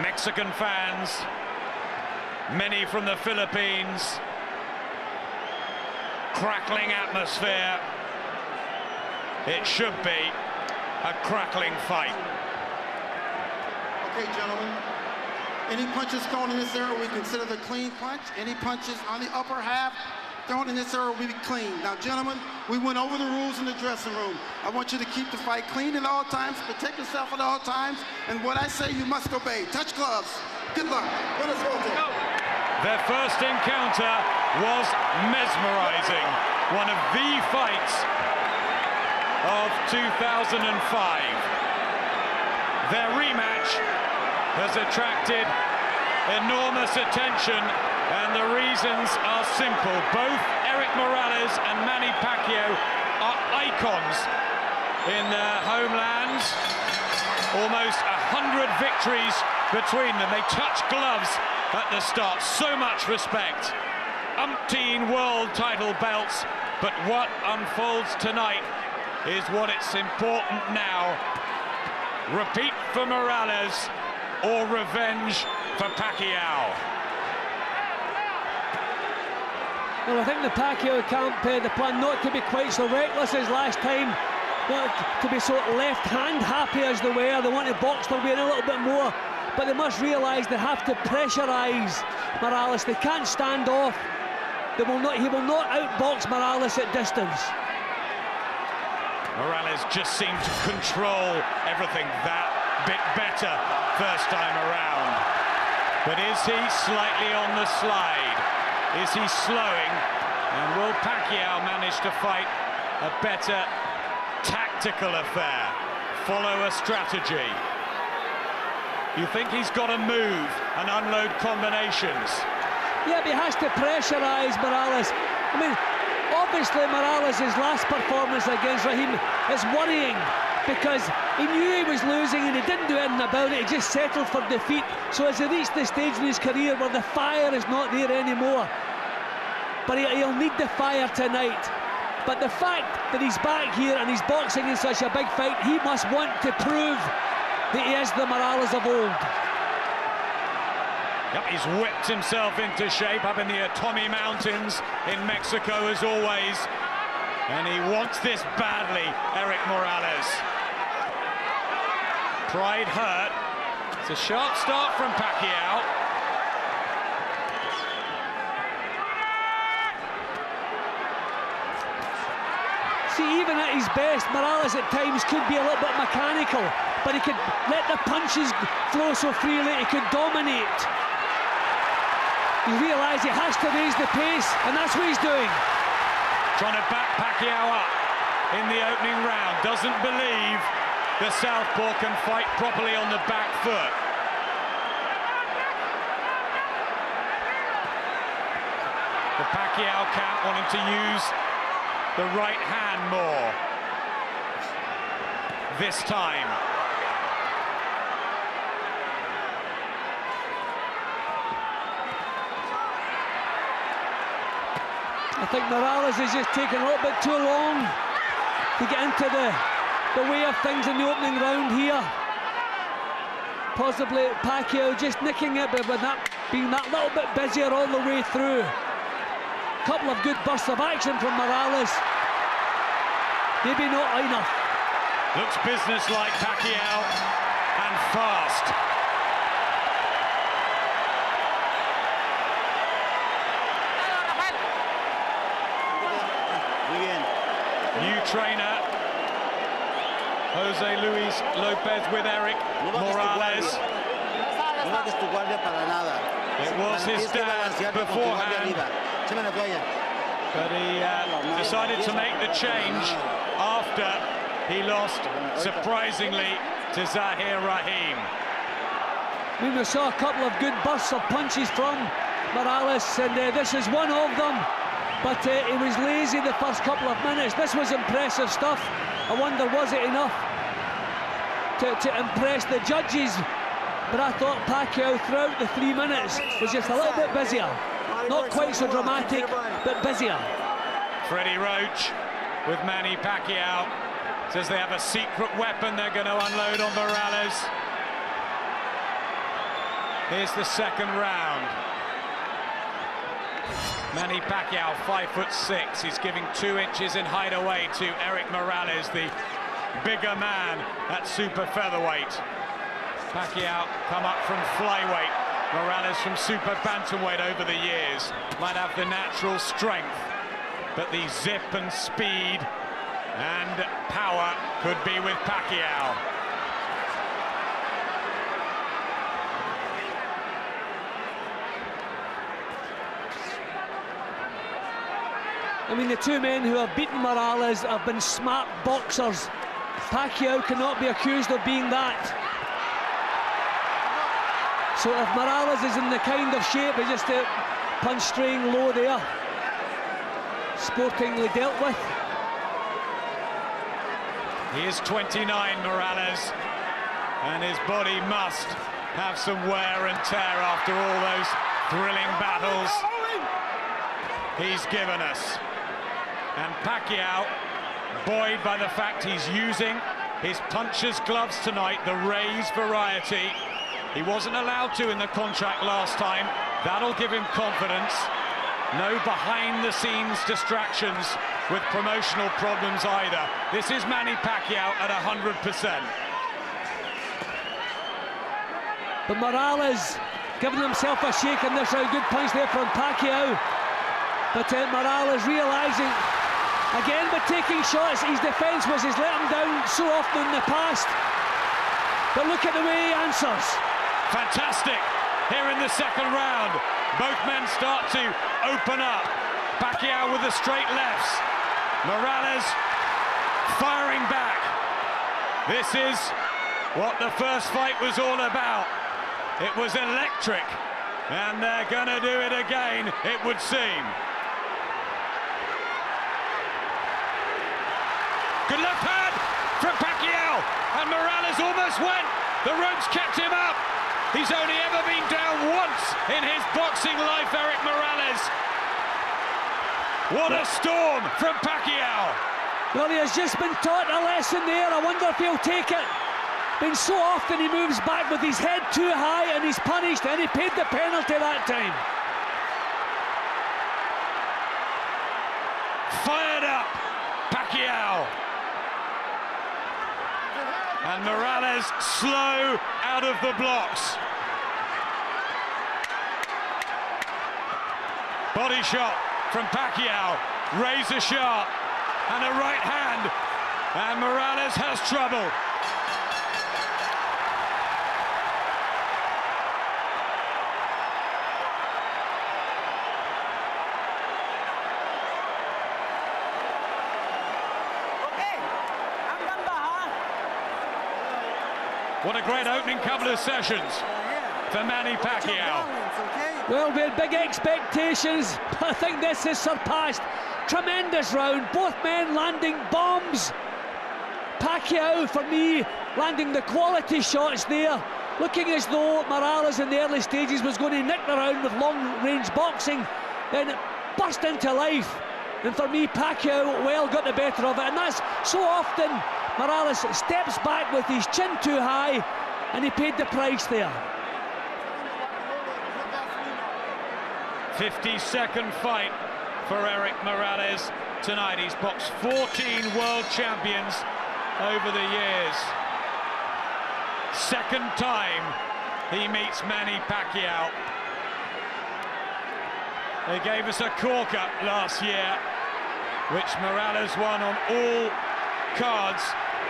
Mexican fans, many from the Philippines, crackling atmosphere. It should be a crackling fight. Okay, gentlemen, any punches thrown in this area we consider the clean punch. Any punches on the upper half thrown in this area will be clean. Now, gentlemen, we went over the rules in the dressing room. I want you to keep the fight clean at all times, protect yourself at all times, and what I say you must obey. Touch gloves. Good luck. Let us roll. Their first encounter was mesmerizing. One of the fights of 2005. Their rematch has attracted enormous attention, and the reasons are simple. Both Erick Morales and Mannypacquiao are icons in their homelands. Almost 100 victories between them. They touch gloves at the start. So much respect. Umpteen world title belts. But what unfolds tonight is what it's important now. Repeat for Morales or revenge for Pacquiao. Well, I think the Pacquiao camp, the plan not to be quite so reckless as last time, not to be so left-hand happy as they were. They want to box their way in a little bit more, but they must realise they have to pressurise Morales. They can't stand off. He will not outbox Morales at distance. Morales just seemed to control everything that bit better first time around. But is he slightly on the slide? Is he slowing? And will Pacquiao manage to fight a better tactical affair? Follow a strategy? You think he's got to move and unload combinations? Yeah, but he has to pressurise Morales. I mean, obviously Morales' last performance against Raheem is worrying because he knew he was losing and he didn't do anything about it. He just settled for defeat. So as he reached the stage in his career where the fire is not there anymore, but he'll need the fire tonight. But the fact that he's back here and he's boxing in such a big fight, he must want to prove that he is the Morales of old. Yep, he's whipped himself into shape up in the Atomi Mountains in Mexico as always. And he wants this badly, Erick Morales. Pride hurt. It's a sharp start from Pacquiao. See, even at his best, Morales at times could be a little bit mechanical, but he could let the punches flow so freely, he could dominate. You realise he has to raise the pace, and that's what he's doing. Trying to back Pacquiao up in the opening round. Doesn't believe the southpaw can fight properly on the back foot. The Pacquiao camp wanting to use the right hand more this time. I think Morales is just taking a little bit too long to get into the way of things in the opening round here. Possibly Pacquiao just nicking it, but with that being that little bit busier all the way through. Couple of good bursts of action from Morales. Maybe not enough. Looks business-like Pacquiao, and fast. New trainer, Jose Luis Lopez with Erick Morales. It was his dad beforehand, but he decided to make the change after he lost, surprisingly, to Zahir Rahim. We saw a couple of good bursts of punches from Morales, and this is one of them. But he was lazy the first couple of minutes. This was impressive stuff. I wonder, was it enough to impress the judges? But I thought Pacquiao throughout the 3 minutes was just a little bit busier. Not quite so dramatic, but busier. Freddie Roach with Mannypacquiao says they have a secret weapon they're going to unload on Morales. Here's the second round. Mannypacquiao, 5'6". He's giving 2 inches in height away to Erick Morales, the bigger man at super featherweight. Pacquiao come up from flyweight. Morales from super bantamweight over the years. Might have the natural strength, but the zip and speed and power could be with Pacquiao. I mean, the two men who have beaten Morales have been smart boxers. Pacquiao cannot be accused of being that. So if Morales is in the kind of shape, he's just a punch string low there, sportingly dealt with. He is 29, Morales, and his body must have some wear and tear after all those thrilling battles he's given us. And Pacquiao, buoyed by the fact he's using his puncher's gloves tonight, the raised variety. He wasn't allowed to in the contract last time. That'll give him confidence. No behind-the-scenes distractions with promotional problems either. This is Mannypacquiao at 100%. But Morales giving himself a shake in this round. Good punch there from Pacquiao. But Morales realising, again, by taking shots, his defence was he's let him down so often in the past. But look at the way he answers. Fantastic here in the second round. Both men start to open up. Pacquiao with the straight lefts. Morales firing back. This is what the first fight was all about. It was electric, and they're gonna do it again, it would seem. Good left hand from Pacquiao, and Morales almost went. The ropes kept him up. He's only ever been down once in his boxing life, Erick Morales. What a storm from Pacquiao. Well, he has just been taught a lesson there. I wonder if he'll take it. Been so often he moves back with his head too high and he's punished, and he paid the penalty that time. Fired up, Pacquiao. And Morales slow out of the blocks. Body shot from Pacquiao, razor sharp, and a right hand, and Morales has trouble. What a great opening couple of sessions for Mannypacquiao. Well, we had big expectations, but I think this is surpassed. Tremendous round, both men landing bombs. Pacquiao, for me, landing the quality shots there, looking as though Morales in the early stages was going to nick the round with long-range boxing, then it burst into life. And for me, Pacquiao well got the better of it, and that's so often Morales steps back with his chin too high, and he paid the price there. 52nd fight for Erick Morales tonight. He's boxed 14 world champions over the years. Second time he meets Mannypacquiao. They gave us a corker last year, which Morales won on all cards,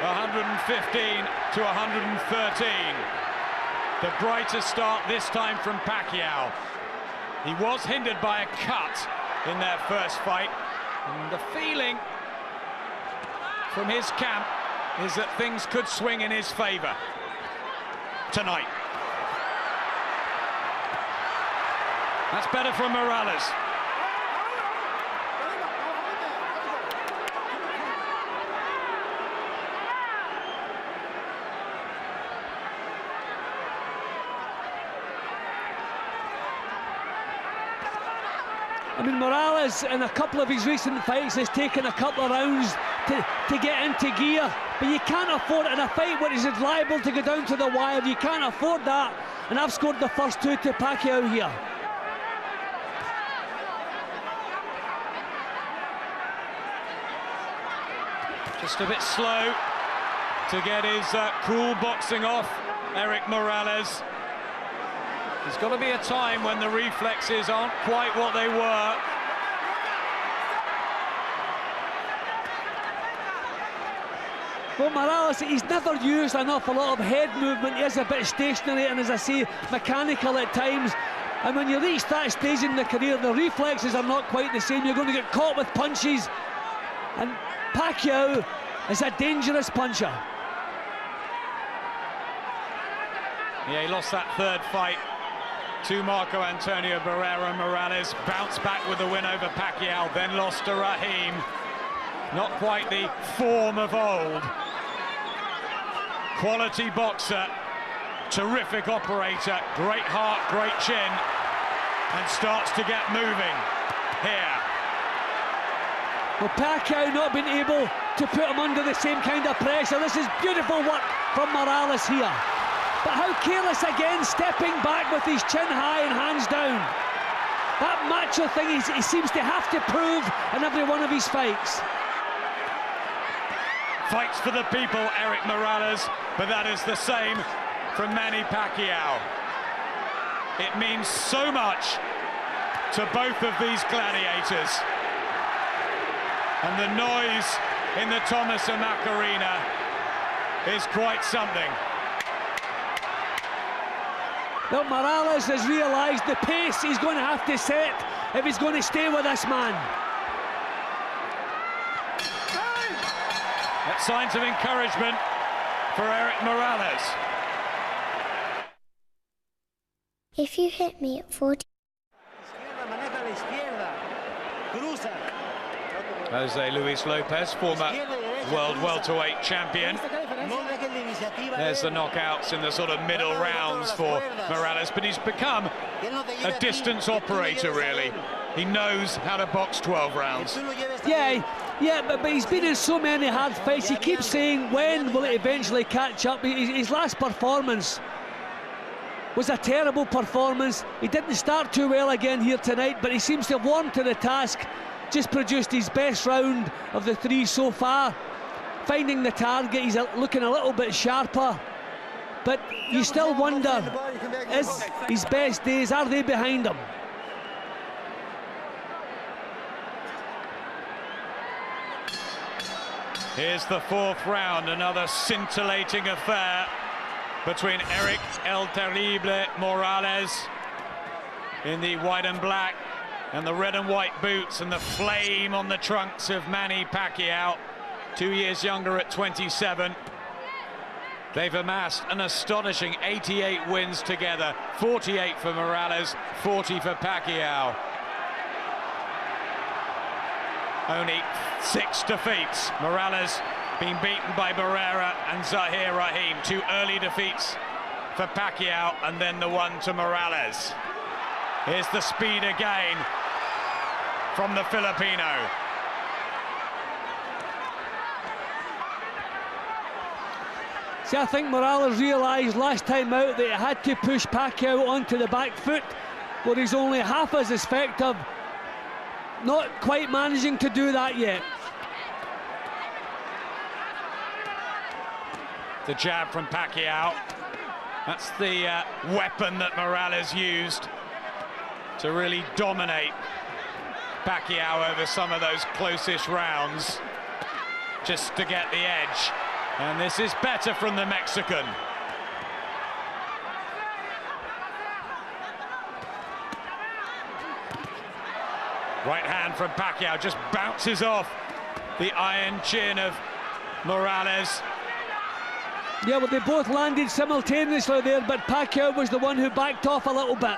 115 to 113. The brighter start this time from Pacquiao. He was hindered by a cut in their first fight, and the feeling from his camp is that things could swing in his favor tonight. That's better from Morales. mean, Morales in a couple of his recent fights has taken a couple of rounds to get into gear, but you can't afford it in a fight where he's liable to go down to the wire. You can't afford that, and I've scored the first two to Pacquiao here. Just a bit slow to get his cool boxing off, Erick Morales. There's got to be a time when the reflexes aren't quite what they were. Well, Morales, he's never used an awful lot of head movement. He is a bit stationary and, as I say, mechanical at times. And when you reach that stage in the career, the reflexes are not quite the same. You're going to get caught with punches. And Pacquiao is a dangerous puncher. Yeah, he lost that third fight to Marco Antonio Barrera. Morales bounced back with the win over Pacquiao, then lost to Rahim. Not quite the form of old. Quality boxer, terrific operator, great heart, great chin, and starts to get moving here. Well, Pacquiao not being able to put him under the same kind of pressure. This is beautiful work from Morales here. But how careless again, stepping back with his chin high and hands down. That macho thing he seems to have to prove in every one of his fights. Fights for the people, Erick Morales, but that is the same from Mannypacquiao. It means so much to both of these gladiators. And the noise in the Thomas and Mack Arena is quite something. Well, Morales has realised the pace he's going to have to set if he's going to stay with this man. That's signs of encouragement for Erick Morales. If you hit me at 40... Jose Luis Lopez, former world welterweight champion. There's the knockouts in the sort of middle rounds for Morales, but he's become a distance operator, really. He knows how to box 12 rounds. Yeah, but he's been in so many hard fights. He keeps saying, when will it eventually catch up? His last performance was a terrible performance. He didn't start too well again here tonight, but he seems to have warmed to the task. Just produced his best round of the three so far. Finding the target, he's looking a little bit sharper. But you still wonder, is his best days, are they behind him? Here's the fourth round, another scintillating affair between Erick El Terrible Morales in the white and black, and the red and white boots and the flame on the trunks of Mannypacquiao, 2 years younger at 27. They've amassed an astonishing 88 wins together, 48 for Morales, 40 for Pacquiao. Only 6 defeats. Morales being beaten by Barrera and Zahir Rahim. 2 early defeats for Pacquiao, and then the one to Morales. Here's the speed again from the Filipino. See, I think Morales realised last time out that he had to push Pacquiao onto the back foot, where he's only half as effective. Not quite managing to do that yet. The jab from Pacquiao. That's the weapon that Morales used to really dominate Pacquiao over some of those closest rounds, just to get the edge. And this is better from the Mexican. Right hand from Pacquiao just bounces off the iron chin of Morales. Yeah, well, they both landed simultaneously there, but Pacquiao was the one who backed off a little bit.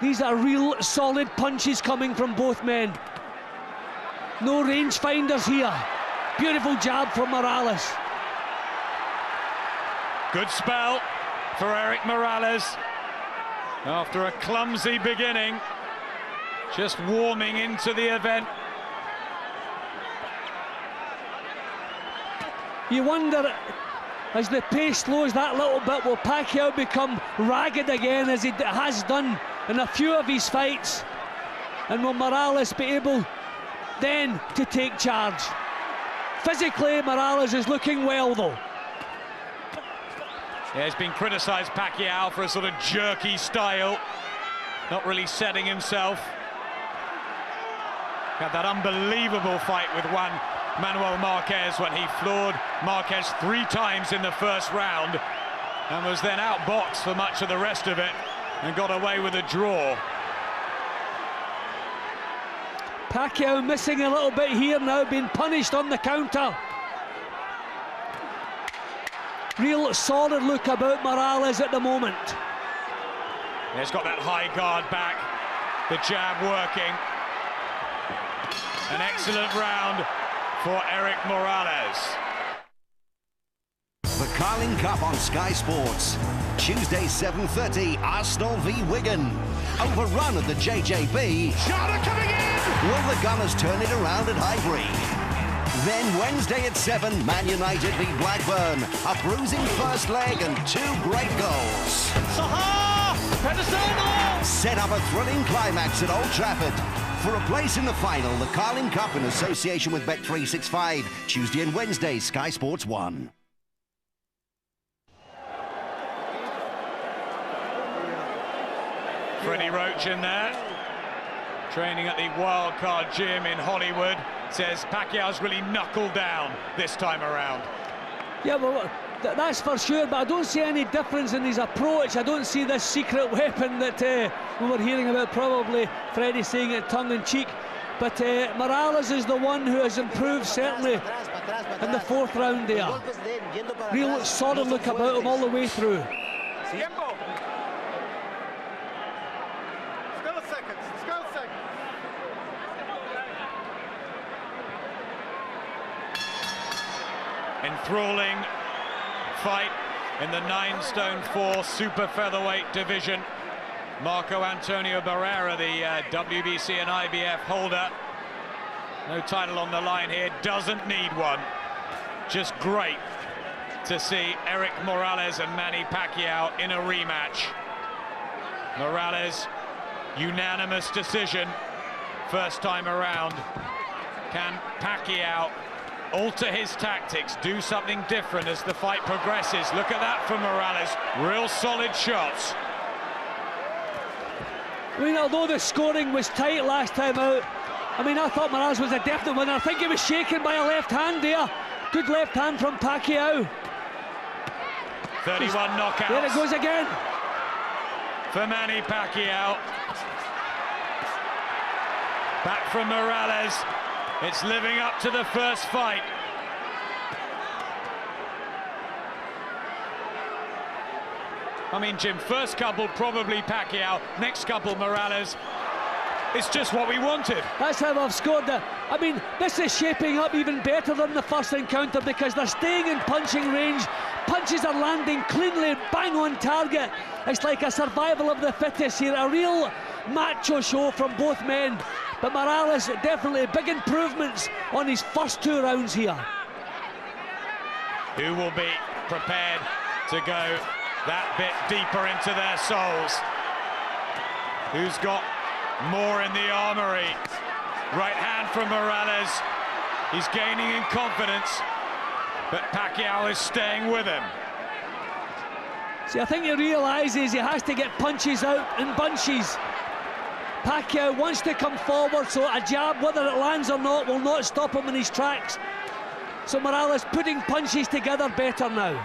These are real solid punches coming from both men. No rangefinders here. Beautiful jab from Morales. Good spell for Erick Morales after a clumsy beginning. just warming into the event. You wonder, as the pace slows that little bit, will Pacquiao become ragged again, as he has done in a few of his fights? And will Morales be able then to take charge? Physically, Morales is looking well, though. Yeah, he's been criticised, Pacquiao, for a sort of jerky style, not really setting himself. Had that unbelievable fight with Juan Manuel Marquez when he floored Marquez 3 times in the first round and was then outboxed for much of the rest of it and got away with a draw. Pacquiao missing a little bit here now, being punished on the counter. Real solid look about Morales at the moment. He's got that high guard back, the jab working. An excellent round for Erick Morales. The Carling Cup on Sky Sports. Tuesday, 7:30, Arsenal v Wigan. Overrun at the JJB. Shot coming in! Will the Gunners turn it around at Highbury? Then Wednesday at 7, Man United v Blackburn. A bruising first leg and 2 great goals. Saha! Pedersen! Set up a thrilling climax at Old Trafford. For a place in the final, the Carling Cup in association with Bet365. Tuesday and Wednesday, Sky Sports 1. Freddie Roach in there, training at the Wildcard Gym in Hollywood, says Pacquiao's really knuckled down this time around. Yeah, well, that's for sure, but I don't see any difference in his approach. I don't see this secret weapon that we were hearing about, probably Freddie saying it tongue-in-cheek. But Morales is the one who has improved, certainly, in the 4th round there. Real solid look about him all the way through. Enthralling fight in the 9'4" super featherweight division. Marco Antonio Barrera, the WBC and IBF holder. No title on the line here, doesn't need one. Just great to see Erick Morales and Mannypacquiao in a rematch. Morales, unanimous decision, first time around. Can Pacquiao alter his tactics, do something different as the fight progresses? Look at that from Morales, real solid shots. I mean, although the scoring was tight last time out, I mean, I thought Morales was a definite winner. I think he was shaken by a left hand there. Good left hand from Pacquiao. 31 knockouts. There it goes again. For Mannypacquiao. Back from Morales. It's living up to the first fight. I mean, Jim, first couple probably Pacquiao, next couple Morales. It's just what we wanted. That's how I've scored it. I mean, this is shaping up even better than the first encounter because they're staying in punching range. Punches are landing cleanly, bang on target. It's like a survival of the fittest here, a real macho show from both men. But Morales, definitely big improvements on his first 2 rounds here. Who will be prepared to go that bit deeper into their souls? Who's got more in the armory? Right hand from Morales. He's gaining in confidence, but Pacquiao is staying with him. See, I think he realises he has to get punches out in bunches. Pacquiao wants to come forward, so a jab, whether it lands or not, will not stop him in his tracks. So Morales putting punches together better now.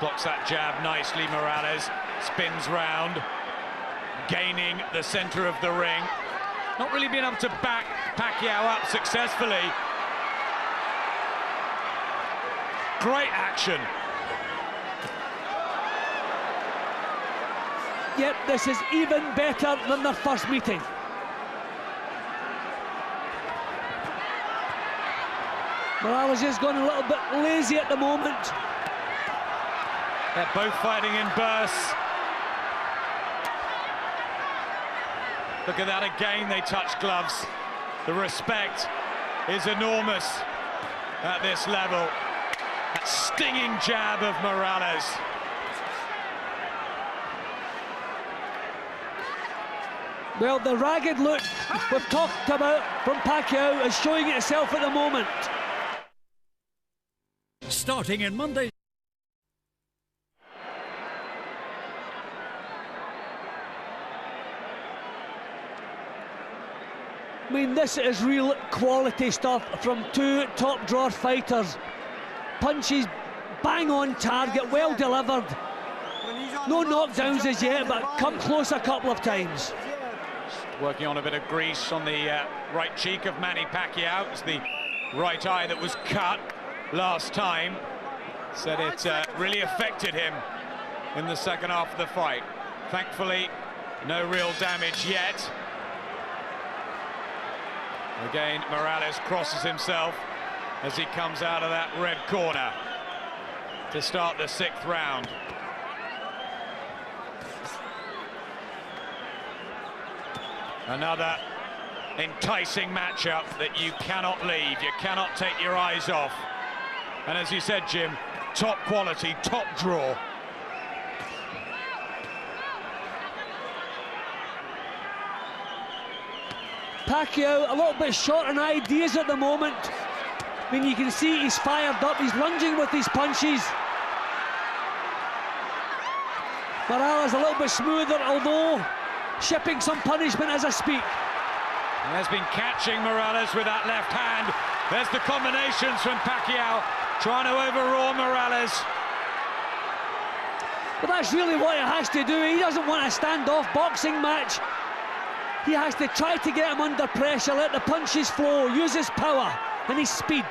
Blocks that jab nicely, Morales. Spins round, gaining the centre of the ring. Not really being able to back Pacquiao up successfully. Great action. Yep, this is even better than their first meeting. Morales is going a little bit lazy at the moment. They're both fighting in bursts. Look at that again, they touch gloves. The respect is enormous at this level. That stinging jab of Morales. Well, the ragged look we've talked about from Pacquiao is showing itself at the moment. Starting in Monday. I mean, this is real quality stuff from two top-drawer fighters. Punches bang on target, well delivered. No knockdowns as yet, but come close a couple of times. Working on a bit of grease on the right cheek of Mannypacquiao. It's the right eye that was cut last time. Said it really affected him in the second half of the fight. Thankfully, no real damage yet. Again, Morales crosses himself as he comes out of that red corner to start the 6th round. Another enticing matchup that you cannot leave, you cannot take your eyes off. And as you said, Jim, top quality, top draw. Pacquiao a little bit short on ideas at the moment. I mean, you can see he's fired up, he's lunging with his punches. Morales a little bit smoother, although shipping some punishment as I speak. He has been catching Morales with that left hand. There's the combinations from Pacquiao, trying to overawe Morales. But that's really what he has to do. He doesn't want a standoff boxing match. He has to try to get him under pressure, let the punches flow, use his power and his speed.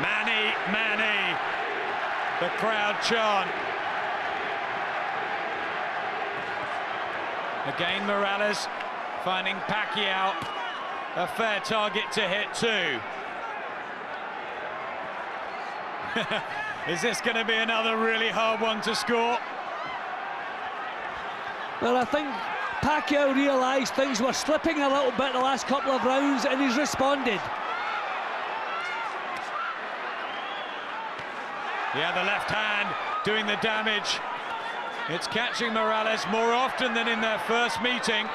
Manny, Manny, the crowd chant. Again, Morales finding Pacquiao a fair target to hit too. Is this going to be another really hard one to score? Well, I think Pacquiao realised things were slipping a little bit the last couple of rounds and he's responded. Yeah, the left hand doing the damage. It's catching Morales more often than in their first meeting.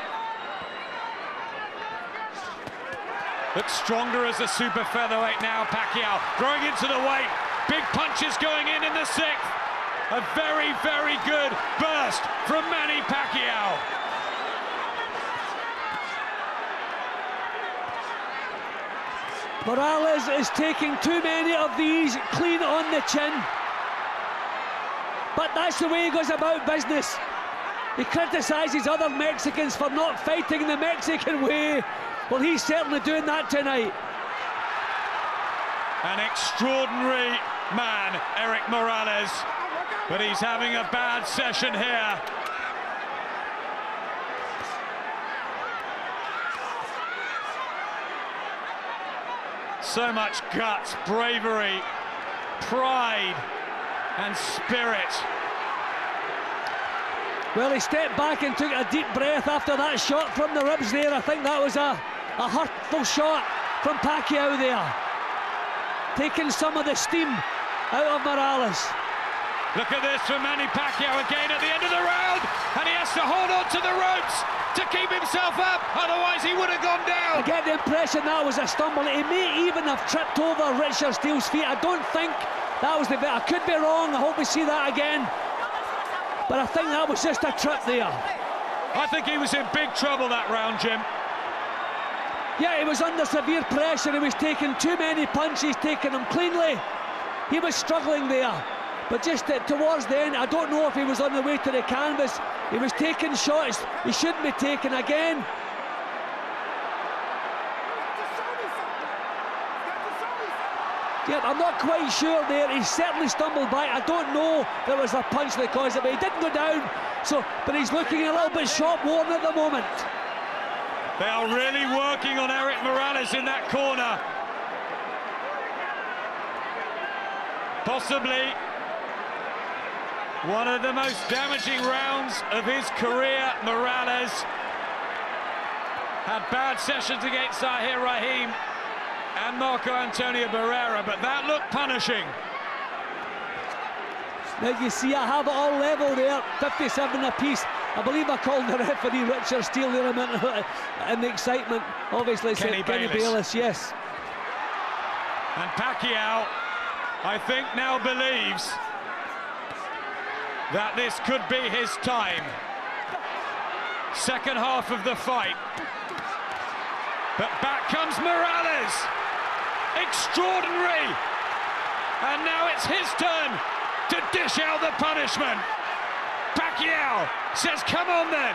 Looks stronger as a super featherweight now, Pacquiao. Growing into the weight. Big punches going in the 6th. A very, very good burst from Mannypacquiao. Morales is taking too many of these clean on the chin. But that's the way he goes about business. He criticises other Mexicans for not fighting the Mexican way. Well, he's certainly doing that tonight. An extraordinary man, Erick Morales, but he's having a bad session here. So much guts, bravery, pride and spirit. Well, he stepped back and took a deep breath after that shot from the ribs there. I think that was a hurtful shot from Pacquiao there, taking some of the steam out of Morales. Look at this from Mannypacquiao again at the end of the round, and he has to hold on to the ropes to keep himself up, otherwise he would have gone down. I get the impression that was a stumble. He may even have tripped over Richard Steele's feet. I don't think that was the bit. I could be wrong. I hope we see that again. But I think that was just a trip there. I think he was in big trouble that round, Jim. Yeah, he was under severe pressure. He was taking too many punches, taking them cleanly. He was struggling there. But just towards the end, I don't know if he was on the way to the canvas. He was taking shots he shouldn't be taking again. Yeah, I'm not quite sure there. He certainly stumbled back. I don't know if there was a punch that caused it, but he didn't go down. So, but he's looking a little bit short-worn at the moment. They are really working on Erick Morales in that corner. Possibly one of the most damaging rounds of his career. Morales had bad sessions against Zahir Rahim and Marco Antonio Barrera, but that looked punishing. Now you see, I have it all level there, 57 apiece. I believe I called the referee Richard Steele there a minute in the excitement. Obviously, Kenny Bayless, yes. And Pacquiao, I think, now believes that this could be his time. Second half of the fight. But back comes Morales. Extraordinary. And now it's his turn to dish out the punishment. Pacquiao says, come on then.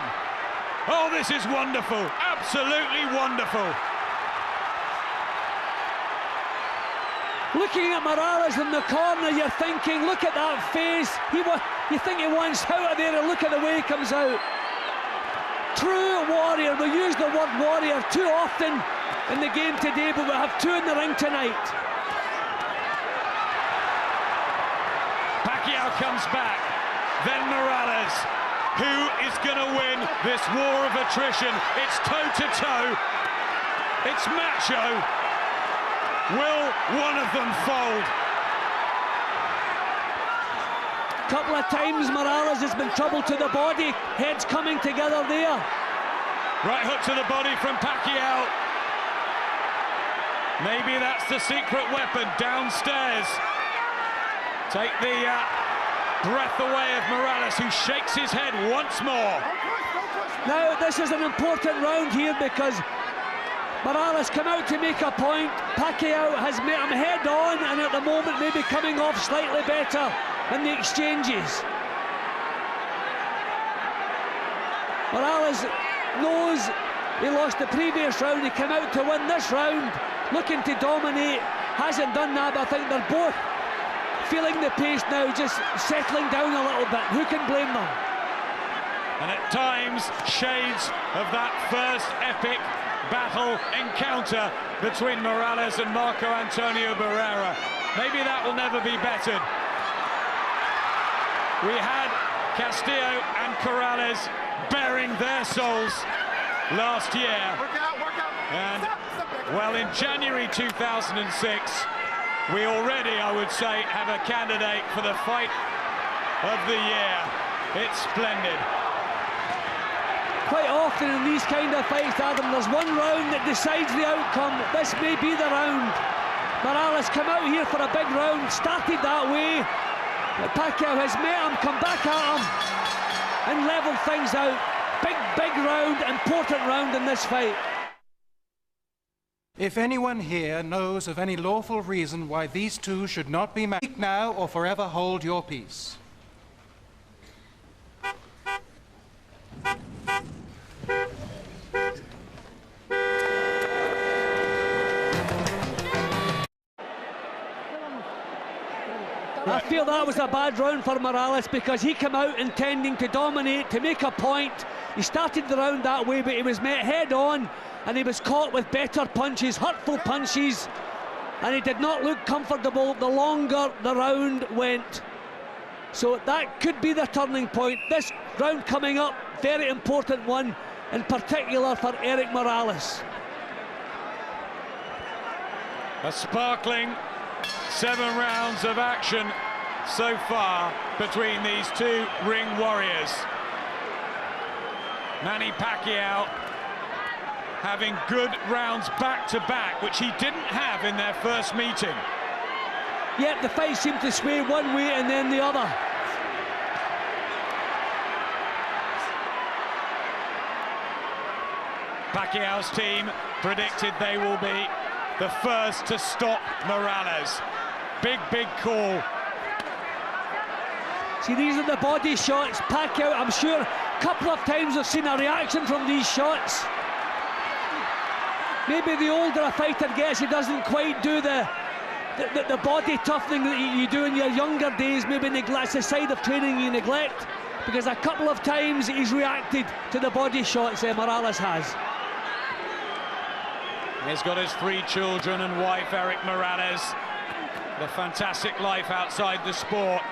Oh, this is wonderful. Absolutely wonderful. Looking at Morales in the corner, you're thinking, look at that face. You think he wants out of there, and look at the way he comes out. True warrior. We use the word warrior too often in the game today, but we have two in the ring tonight. Pacquiao comes back, then Morales. Who is going to win this war of attrition? It's toe-to-toe. It's macho. Will one of them fold? Couple of times Morales has been troubled to the body. Heads coming together there. Right hook to the body from Pacquiao. Maybe that's the secret weapon downstairs. Take the breath away of Morales, who shakes his head once more. Now this is an important round here because Morales come out to make a point. Pacquiao has met him head on, and at the moment maybe coming off slightly better in the exchanges. Morales knows he lost the previous round. He came out to win this round, looking to dominate. Hasn't done that, but I think they're both feeling the pace now, just settling down a little bit. Who can blame them? And at times, shades of that first epic battle encounter between Morales and Marco Antonio Barrera. Maybe that will never be bettered. We had Castillo and Corrales bearing their souls last year. And, well, in January 2006, we already, I would say, have a candidate for the fight of the year. It's splendid. Quite often in these kind of fights, Adam, there's one round that decides the outcome. This may be the round. Morales come out here for a big round, started that way. But Pacquiao has met him, come back at him, and leveled things out. Big round, important round in this fight. If anyone here knows of any lawful reason why these two should not be married, speak now or forever hold your peace. I feel that was a bad round for Morales because he came out intending to dominate, to make a point. He started the round that way, but he was met head on and he was caught with better punches, hurtful punches, and he did not look comfortable the longer the round went. So that could be the turning point. This round coming up, very important one, in particular for Erick Morales. A sparkling 7 rounds of action so far between these two ring warriors. Mannypacquiao having good rounds back-to-back, which he didn't have in their first meeting. Yet the fight seemed to sway one way and then the other. Pacquiao's team predicted they will be the first to stop Morales. Big call. See, these are the body shots. Pacquiao, I'm sure, a couple of times I've seen a reaction from these shots. Maybe the older a fighter gets, he doesn't quite do the body toughening that you do in your younger days. Maybe neglects the side of training you neglect, because a couple of times he's reacted to the body shots Morales has. He's got his 3 children and wife, Erick Morales. a fantastic life outside the sport,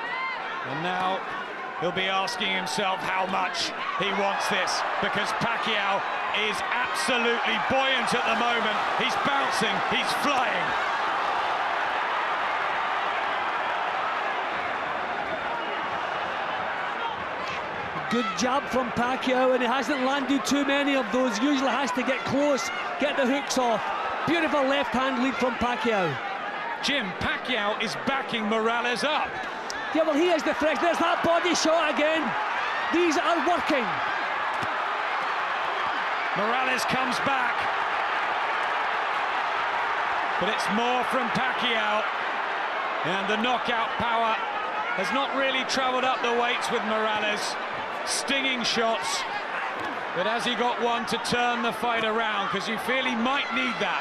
and now he'll be asking himself how much he wants this, because Pacquiao is absolutely buoyant at the moment. He's bouncing, he's flying. Good jab from Pacquiao, and he hasn't landed too many of those. Usually has to get close, get the hooks off. Beautiful left-hand lead from Pacquiao. Jim, Pacquiao is backing Morales up. Yeah, well, he is the fresh. There's that body shot again. These are working. Morales comes back. But it's more from Pacquiao. And the knockout power has not really travelled up the weights with Morales. Stinging shots. But has he got one to turn the fight around? Because you feel he might need that.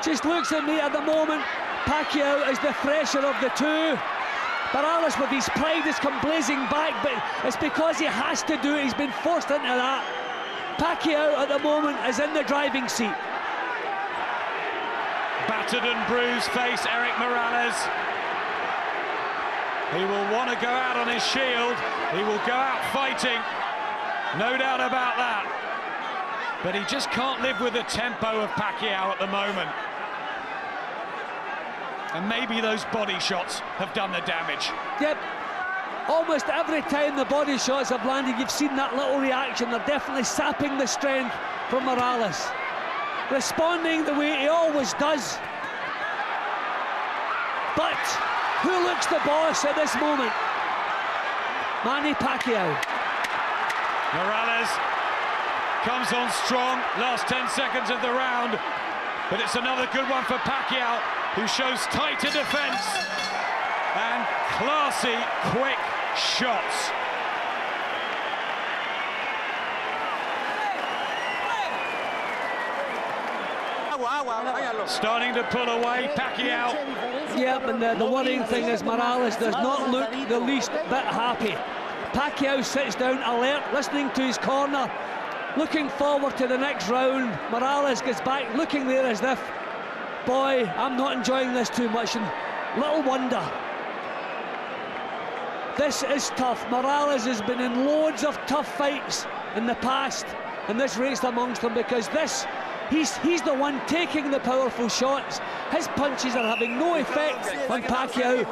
Just looks at me at the moment. Pacquiao is the fresher of the two. Morales, with his pride, has come blazing back, but it's because he has to do it. He's been forced into that. Pacquiao at the moment is in the driving seat. Battered and bruised face, Erick Morales. He will want to go out on his shield. He will go out fighting. No doubt about that. But he just can't live with the tempo of Pacquiao at the moment. And maybe those body shots have done the damage. Yep. Almost every time the body shots have landed, you've seen that little reaction. They're definitely sapping the strength from Morales. Responding the way he always does. But who looks the boss at this moment? Mannypacquiao. Morales comes on strong, last 10 seconds of the round. But it's another good one for Pacquiao, who shows tighter defense and classy, quick shots. Starting to pull away, Pacquiao. Yep, and the worrying thing is Morales does not look the least bit happy. Pacquiao sits down alert, listening to his corner, looking forward to the next round. Morales gets back, looking there as if, boy, I'm not enjoying this too much, and little wonder. This is tough. Morales has been in loads of tough fights in the past, and this rates amongst them, because he's the one taking the powerful shots. His punches are having no effect on Pacquiao,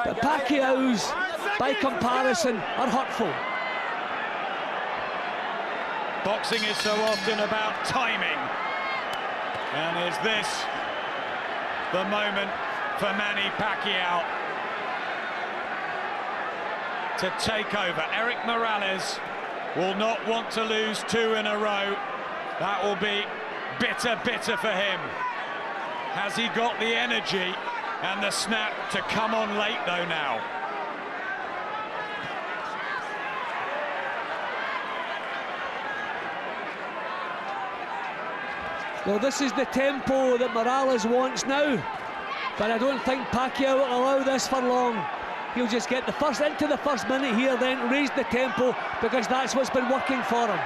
but Pacquiao's, by comparison, are hurtful. Boxing is so often about timing. And is this the moment for Mannypacquiao to take over? Erick Morales will not want to lose two in a row. That will be bitter for him. Has he got the energy and the snap to come on late though now? Well, this is the tempo that Morales wants now, but I don't think Pacquiao will allow this for long. He'll just get into the first minute here, then raise the tempo, because that's what's been working for him.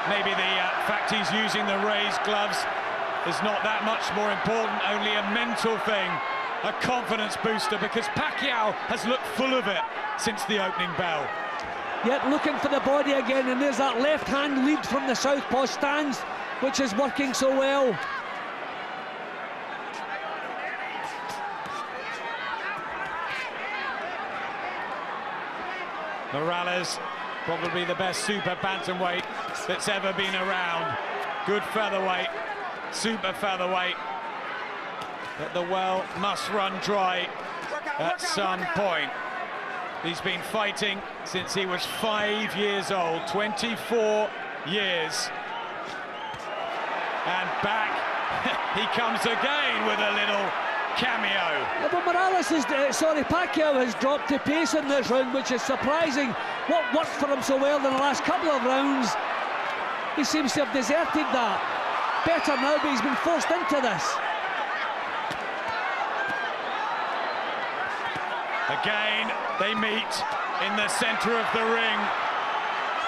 Maybe the fact he's using the raised gloves is not that much more important, only a mental thing, a confidence booster, because Pacquiao has looked full of it since the opening bell. Yet looking for the body again, and there's that left-hand lead from the southpaw stance, which is working so well. Morales, probably the best super bantamweight that's ever been around. Good featherweight, super featherweight. But the well must run dry at some point. He's been fighting since he was 5 years old, 24 years. And back he comes again with a little cameo. Yeah, but Pacquiao has dropped the pace in this round, which is surprising. What worked for him so well in the last couple of rounds, he seems to have deserted that. Better now, but he's been forced into this. Again, they meet in the centre of the ring.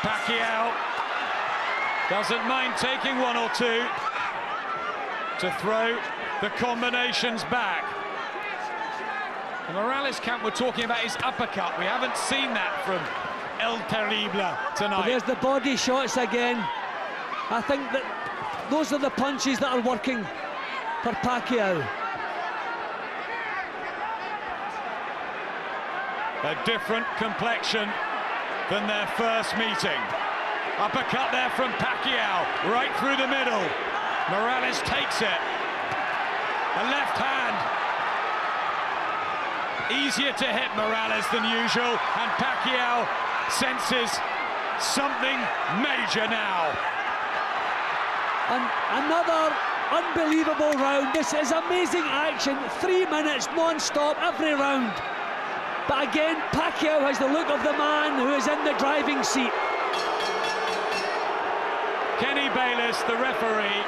Pacquiao doesn't mind taking one or two to throw the combinations back. The Morales camp were talking about his uppercut. We haven't seen that from El Terrible tonight. But there's the body shots again. I think that those are the punches that are working for Pacquiao. A different complexion than their first meeting. Uppercut there from Pacquiao, right through the middle. Morales takes it. A left hand. Easier to hit Morales than usual, and Pacquiao senses something major now. And another unbelievable round. This is amazing action. 3 minutes non-stop every round. But again, Pacquiao has the look of the man who is in the driving seat. Kenny Bayless, the referee,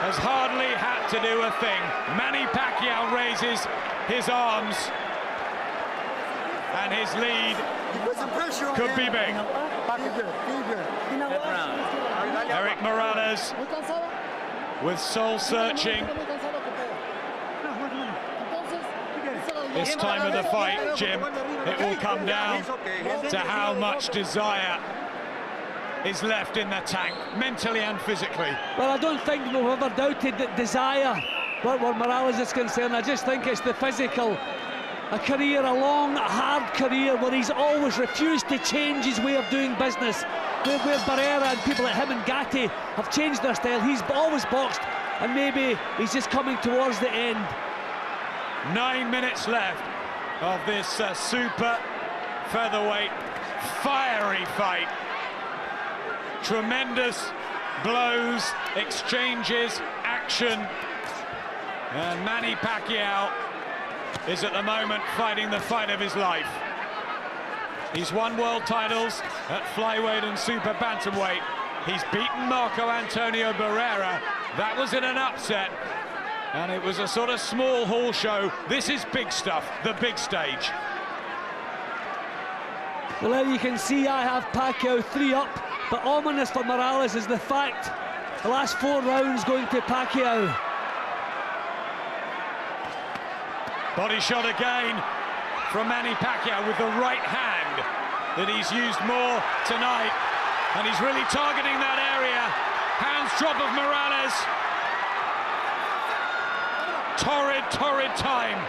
has hardly had to do a thing. Mannypacquiao raises his arms, and his lead could be big. Erick Morales with soul-searching. This time of the fight, Jim, it will come down to how much desire is left in the tank, mentally and physically. Well, I don't think we've ever doubted that desire, where Morales is concerned. I just think it's the physical. A career, a long, hard career, where he's always refused to change his way of doing business. Where Barrera and people like him and Gatti have changed their style. He's always boxed, and maybe he's just coming towards the end. 9 minutes left of this super featherweight fiery fight. Tremendous blows, exchanges, action, and Mannypacquiao is at the moment fighting the fight of his life. He's won world titles at flyweight and super bantamweight. He's beaten Marco Antonio Barrera. That was in an upset, and it was a sort of small hall show. This is big stuff, the big stage. Well, there you can see I have Pacquiao 3 up, but ominous for Morales is the fact the last 4 rounds going to Pacquiao. Body shot again from Mannypacquiao with the right hand that he's used more tonight, and he's really targeting that area. Hands drop of Morales. Torrid time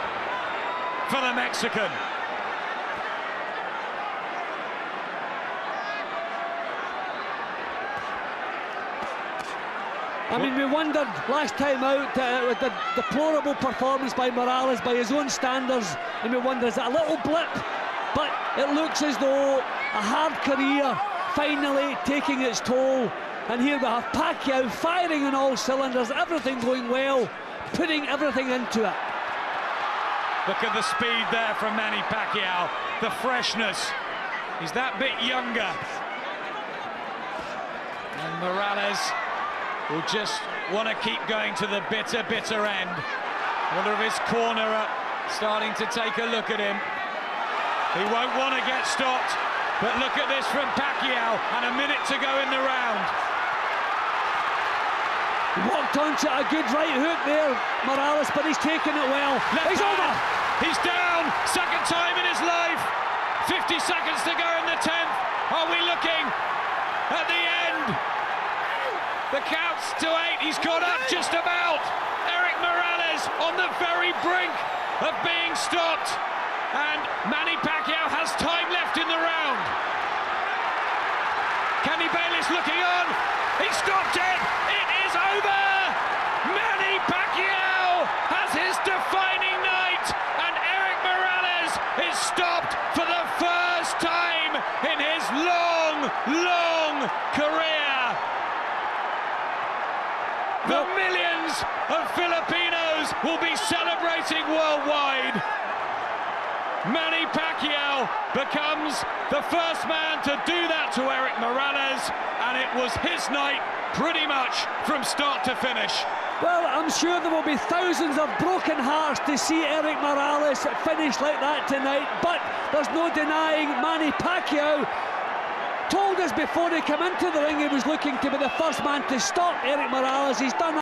for the Mexican. I mean, we wondered last time out with the deplorable performance by Morales by his own standards, and we wondered, is it a little blip? But it looks as though a hard career finally taking its toll, and here we have Pacquiao firing on all cylinders, everything going well, putting everything into it. Look at the speed there from Mannypacquiao, the freshness. He's that bit younger. And Morales will just want to keep going to the bitter end. Wonder if his corner are starting to take a look at him. He won't want to get stopped, but look at this from Pacquiao, and a minute to go in the round. Walked onto a good right hook there, Morales, but he's taken it well. He's over! He's down, second time in his life. 50 seconds to go in the 10th. Are we looking at the end? The count's to 8, he's got up just about. Erick Morales on the very brink of being stopped. And Mannypacquiao has time left in the round. Kenny Bayless looking on. He stopped it. It is over. Mannypacquiao has his defining night. And Erick Morales is stopped for the first time in his long career. The millions of Filipinos will be celebrating worldwide. Mannypacquiao becomes the first man to do that to Erick Morales, and it was his night pretty much from start to finish. Well, I'm sure there will be thousands of broken hearts to see Erick Morales finish like that tonight, but there's no denying Mannypacquiao told us before he came into the ring he was looking to be the first man to stop Erick Morales. He's done